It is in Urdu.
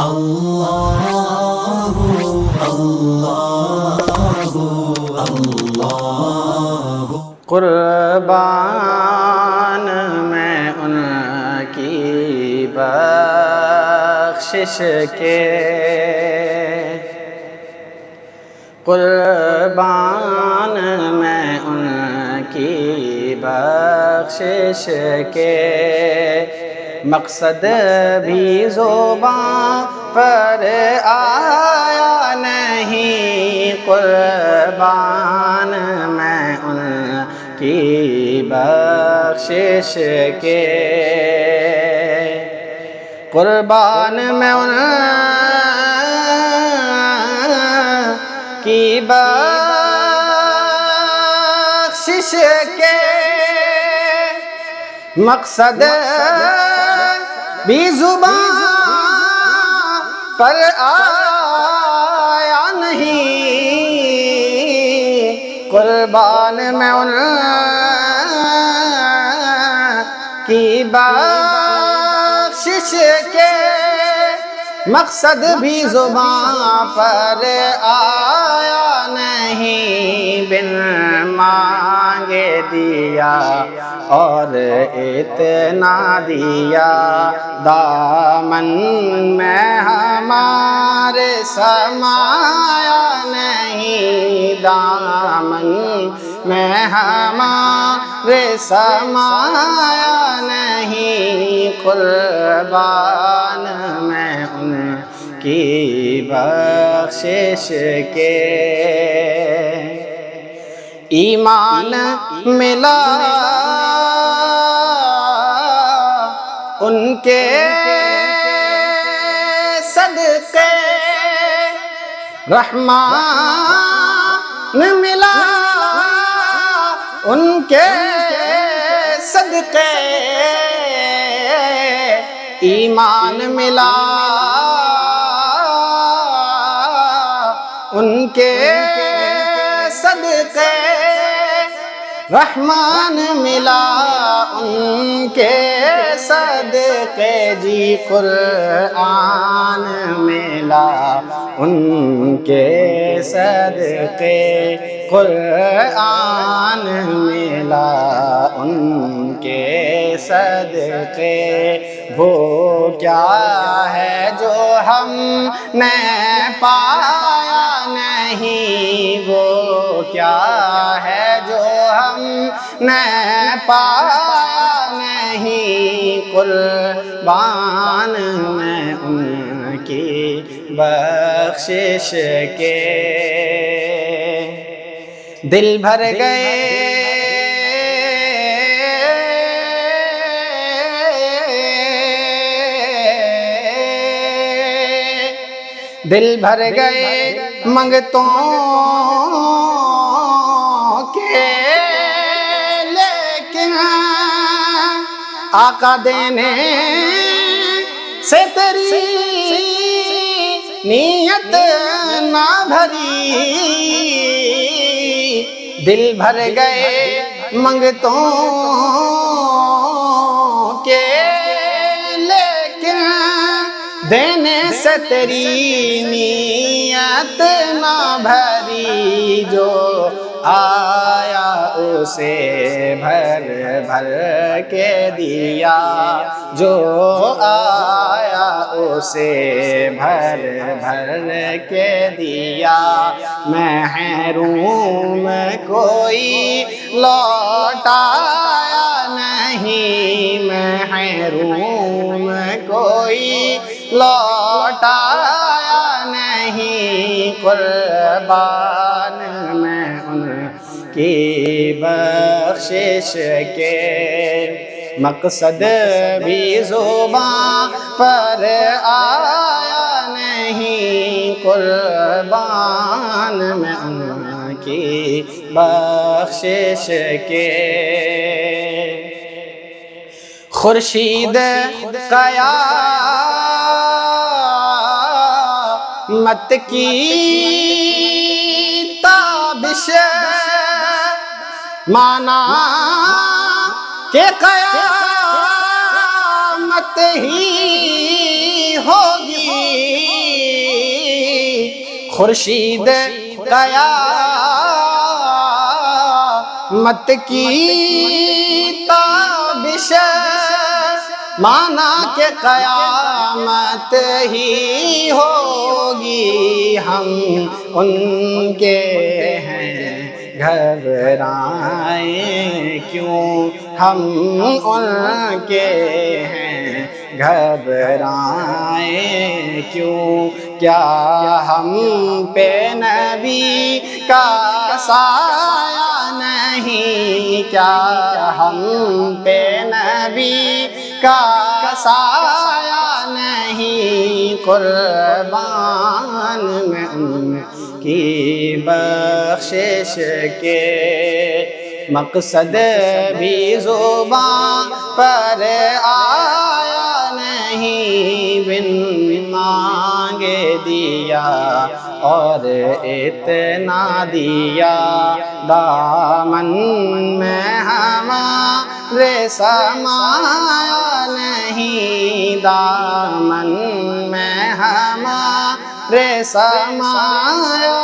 اللہ اللہ اللہ قربان میں ان کی بخشش کے، قربان میں ان کی بخشش کے، مقصد بھی زباں پر آیا نہیں، قربان میں ان کی بخشش کے، قربان میں ان کی بخشش کے، مقصد بھی زباں پر آیا نہیں، قربان میں ان کی بخشش کے، مقصد بھی زباں پر آیا نہیں، بن مانگے دیا اور اتنا دیا، دامن میں ہمارے سمایا نہیں، دامن میں ہمارے سمایا نہیں، قربان میں ان کی بخشش کے، ایمان ملا ان کے صدقے، رحمان ملا ان کے صدقے، ایمان ملا ان کے صدقے، رحمان ملا ان کے صدقے، جی قرآن ملا ان کے صدقے، قرآن ملا ان کے صدقے، وہ کیا ہے جو ہم نے پایا نہیں، وہ کیا ہے جو ہم نے پایا نہیں، قربان میں ان کی بخشش کے، دل بھر گئے دل بھر گئے منگتوں کے، لیکن آقا دینے سے تیری نیت نہ بھری، دل بھر گئے منگتوں کے، لیکن دینے سے تیری نیت نہ بھری، جو آیا اسے بھر بھر کے دیا، جو آیا اسے بھر بھر کے دیا، محروم کوئی لوٹایا نہیں، محروم کوئی لوٹایا نہیں، قربان میں ان کی بخشش کے، مقصد بھی زباں پر آیا نہیں، قربان میں ان کی بخشش کے، خورشید قیامت کی تابش مانا کہ قیامت ہی ہوگی، خورشید قیامت کی تابش مانا کہ قیامت ہی ہوگی، ہم ان کے ہیں گھبرائیں کیوں، ہم ان کے ہیں گھبرائیں کیوں، کیا ہم پہ نبی کا سایہ نہیں، کیا ہم پہ نبی کا سایہ نہیں، قربان میں ان کی بخشش کے مقصد بھی زبان پر آیا نہیں، بن مانگے دیا اور اتنا دیا، دامن میں ہمارے سمایا نہیں، دامن میں ہمارے سمایا